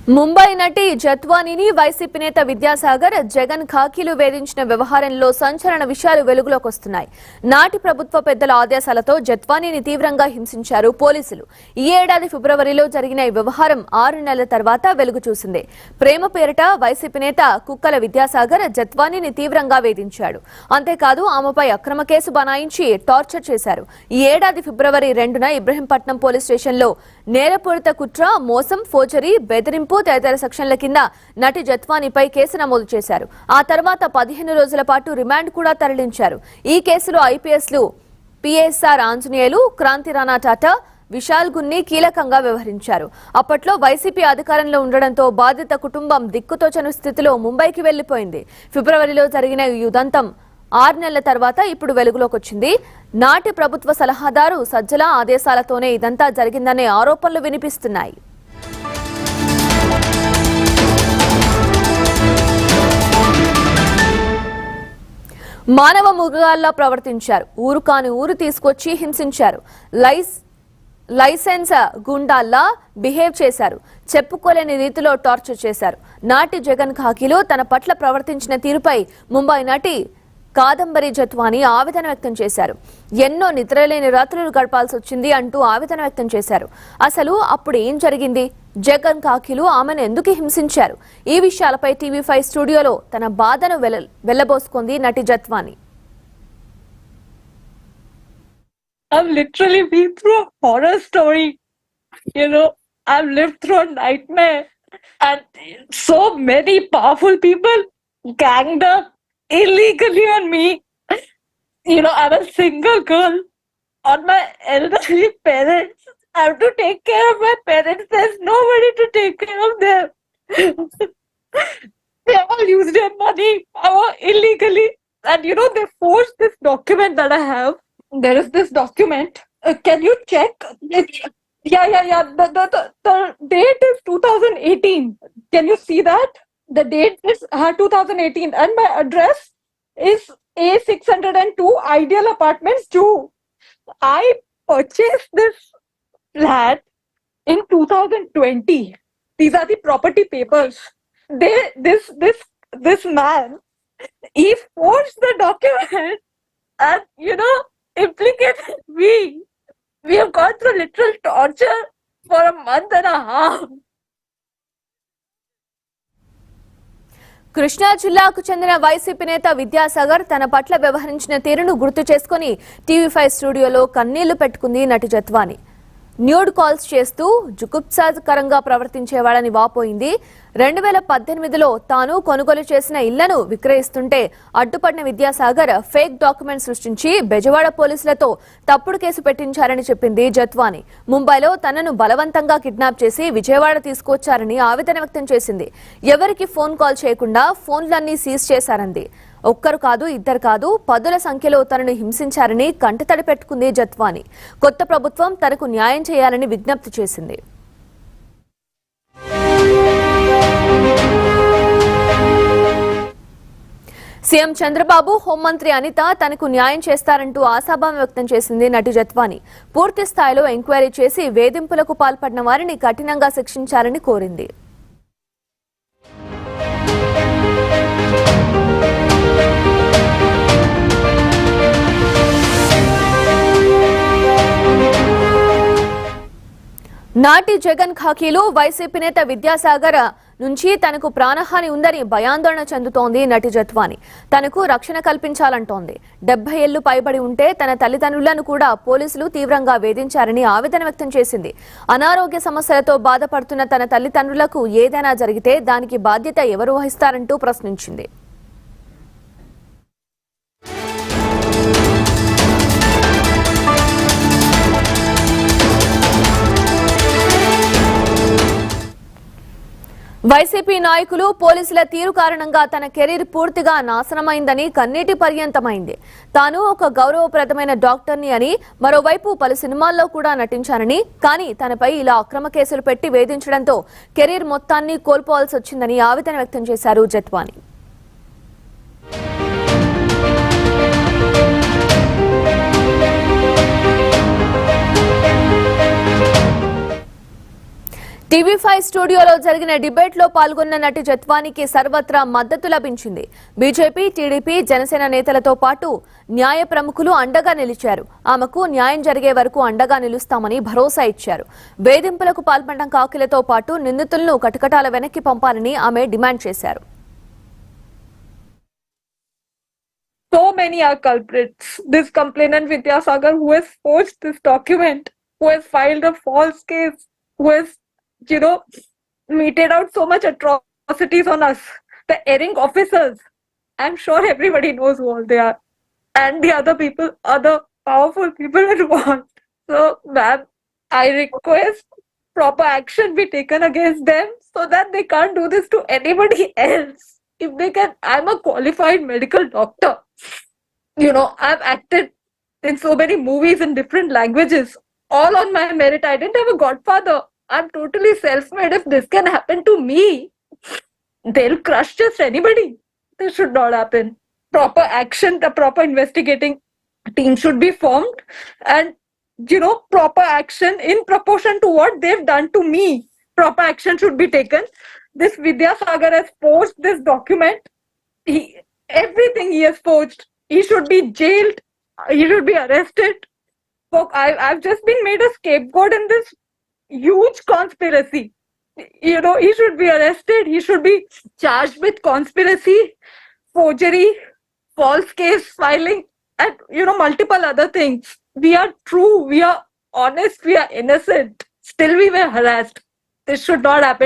ముంబై నటి జత్వానీని వైసీపీ నేత విద్యాసాగర్ జగన్ ఖాకీలు వేధించిన వ్యవహారంలో సంచలన విషయాలు వెలుగులోకి వస్తున్నాయి. నాటి ప్రభుత్వ పెద్దల ఆదేశాలతో జత్వానీని తీవ్రంగా హింసించారు పోలీసులు. ఈ ఏడాది ఫిబ్రవరిలో జరిగిన ఈ వ్యవహారం 6 నెలల తర్వాత వెలుగు చూసింది. ప్రేమ పేరిట వైసీపీ నేత కుక్కల విద్యాసాగర్ జత్వానీని తీవ్రంగా వేధించాడు. అంతేకాదు ఆమెపై అక్రమ కేసు బనాయించి టార్చర్ చేశారు. ఈ ఏడాది ఫిబ్రవరి 2న ఇబ్రహీంపట్నం పోలీస్ స్టేషన్లో నేరపూరిత కుట్ర, మోసం, ఫోర్జరీ, బెదిరింపు తదితర సెక్షన్ల కింద నటి జత్వానీపై కేసు నమోదు చేశారు. ఆ తర్వాత 15 రోజుల పాటు రిమాండ్ కూడా తరలించారు. ఈ కేసులో ఐపీఎస్లు పిఎస్ఆర్ ఆంజనేయులు, క్రాంతి రాణా టాటా, విశాల్ గున్ని కీలకంగా వ్యవహరించారు. అప్పట్లో వైసీపీ అధికారంలో ఉండడంతో బాధిత కుటుంబం దిక్కుతోచని స్థితిలో ముంబైకి వెళ్లిపోయింది. ఫిబ్రవరిలో జరిగిన ఈ ఉదంతం 6 నెలల తర్వాత ఇప్పుడు వెలుగులోకి వచ్చింది. నాటి ప్రభుత్వ సలహాదారు సజ్జల ఆదేశాలతోనే ఇదంతా జరిగిందనే ఆరోపణలు వినిపిస్తున్నాయి. మానవ మృగాల్లా ప్రవర్తించారు. ఊరు కాని ఊరు తీసుకొచ్చి హింసించారు. లైసెన్స్ గుండాల్లా బిహేవ్ చేశారు. చెప్పుకోలేని రీతిలో టార్చర్ చేశారు. నాటి జగన్ ఖాకీలో తన పట్ల ప్రవర్తించిన తీరుపై ముంబై నటి కాదంబరి జత్వానీ ఆవేదన వ్యక్తం చేశారు. ఎన్నో నిద్రలేని రాత్రులు గడపాల్సి వచ్చింది అంటూ ఆవేదన వ్యక్తం చేశారు. అసలు అప్పుడు ఏం జరిగింది? జగన్ ఖాకీలు ఆమెను ఎందుకు హింసించారు? ఈ విషయాలపై టీవీ5 స్టూడియోలో తన బాధను వెళ్లబోసుకుంది నటి Jethwani. I've literally been through a horror story. I've lived through a nightmare, and so many powerful people ganged up illegally on me. I'm a single girl on my elderly parents. I have to take care of my parents. There's nobody to take care of them. They all use their money, power illegally. And they forced this document that I have. There is this document. Can you check? Yeah. The date is 2018. Can you see that? The date is 2018, and my address is A602 Ideal Apartments 2. I purchased this flat in 2020. These are the property papers. This man, he forged the document and implicated me. We have gone through literal torture for a month and a half. Krishna జిల్లాకు చెందిన YCP నేత విద్యాసాగర్ తన పట్ల వ్యవహరించిన తీరును గుర్తు చేసుకుని TV5 స్టూడియోలో కన్నీళ్లు పెట్టుకుంది నటి జత్వానీ. న్యూడ్ కాల్స్ చేస్తూ జుగుప్సాకరంగా ప్రవర్తించేవాడని వాపోయింది. 2018లో తాను కొనుగోలు చేసిన ఇళ్లను విక్రయిస్తుంటే అడ్డుపడిన విద్యాసాగర్ ఫేక్ డాక్యుమెంట్ సృష్టించి బెజవాడ పోలీసులతో తప్పుడు కేసు పెట్టించారని చెప్పింది జత్వానీ. ముంబైలో తనను బలవంతంగా కిడ్నాప్ చేసి విజయవాడ తీసుకొచ్చారని ఆవేదన వ్యక్తం చేసింది. ఎవరికి ఫోన్ కాల్ చేయకుండా ఫోన్లన్నీ సీజ్ చేశారంది. ఒక్కరు కాదు, ఇద్దరు కాదు, 10ల సంఖ్యలో తనను హింసించారని కంటతడి పెట్టుకుంది జత్వానీ. కొత్త ప్రభుత్వం తనకు న్యాయం చేయాలని విజ్ఞప్తి చేసింది. సీఎం చంద్రబాబు, హోంమంత్రి అనిత తనకు న్యాయం చేస్తారంటూ ఆశాభావం వ్యక్తం చేసింది నటి జత్వానీ. పూర్తి స్థాయిలో ఎంక్వైరీ చేసి వేధింపులకు పాల్పడిన వారిని కఠినంగా శిక్షించాలని కోరింది. నాటి జగన్ ఖాకీలు వైసీపీ నేత విద్యాసాగర్ నుంచి తనకు ప్రాణహాని ఉందని భయాందోళన చెందుతోంది నటి జత్వానీ. తనకు రక్షణ కల్పించాలంటోంది. 70 ఏళ్లు పైబడి ఉంటే తన తల్లిదండ్రులను కూడా పోలీసులు తీవ్రంగా వేధించారని ఆవేదన వ్యక్తం చేసింది. అనారోగ్య సమస్యలతో బాధపడుతున్న తన తల్లిదండ్రులకు ఏదైనా జరిగితే దానికి బాధ్యత ఎవరు వహిస్తారంటూ ప్రశ్నించింది. వైసీపీ నాయకులు, పోలీసుల తీరు కారణంగా తన కెరీర్ పూర్తిగా నాశనమైందని కన్నీటి పర్యంతమైంది. తాను ఒక గౌరవప్రదమైన డాక్టర్ని అని, మరోవైపు పలు సినిమాల్లో కూడా నటించానని, కానీ తనపై ఇలా అక్రమ కేసులు పెట్టి వేధించడంతో కెరీర్ మొత్తాన్ని కోల్పోవాల్సి వచ్చిందని ఆవేదన వ్యక్తం చేశారు జత్వానీ. టీవీ5 స్టూడియోలో జరిగిన డిబేట్ లో పాల్గొన్న నటి జత్వానికి సర్వత్రా మద్దతు లభించింది. బీజేపీ, టీడీపీ, జనసేన నేతలతో పాటు న్యాయ ప్రముఖులు అండగా నిలిచారు. ఆమెకు న్యాయం జరిగే వరకు అండగా నిలుస్తామని భరోసా ఇచ్చారు. వేధింపులకు పాల్పడడం కాకిలతో పాటు నిందితులను కటకటాల వెనక్కి పంపాలని ఆమె డిమాండ్ చేశారు. So many are culprits. This complainant Vidyasagar, who has forged this document, who has filed a false case, who has, meted out so much atrocities on us. The erring officers, I'm sure everybody knows who all they are. And the other people, other powerful people involved. So, ma'am, I request proper action be taken against them so that they can't do this to anybody else. If they can, I'm a qualified medical doctor. I've acted in so many movies in different languages, all on my merit. I didn't have a godfather. I'm totally self-made. If this can happen to me, they'll crush just anybody. This should not happen. Proper action, the proper investigating team should be formed, and proper action in proportion to what they've done to me. Proper action should be taken. This Vidyasagar has forged this document. Everything he has forged. He should be jailed. He should be arrested. I've just been made a scapegoat in this huge conspiracy. He should be arrested. He should be charged with conspiracy, forgery, false case filing, and multiple other things. We are true. We are honest. We are innocent. Still we were harassed. This should not happen.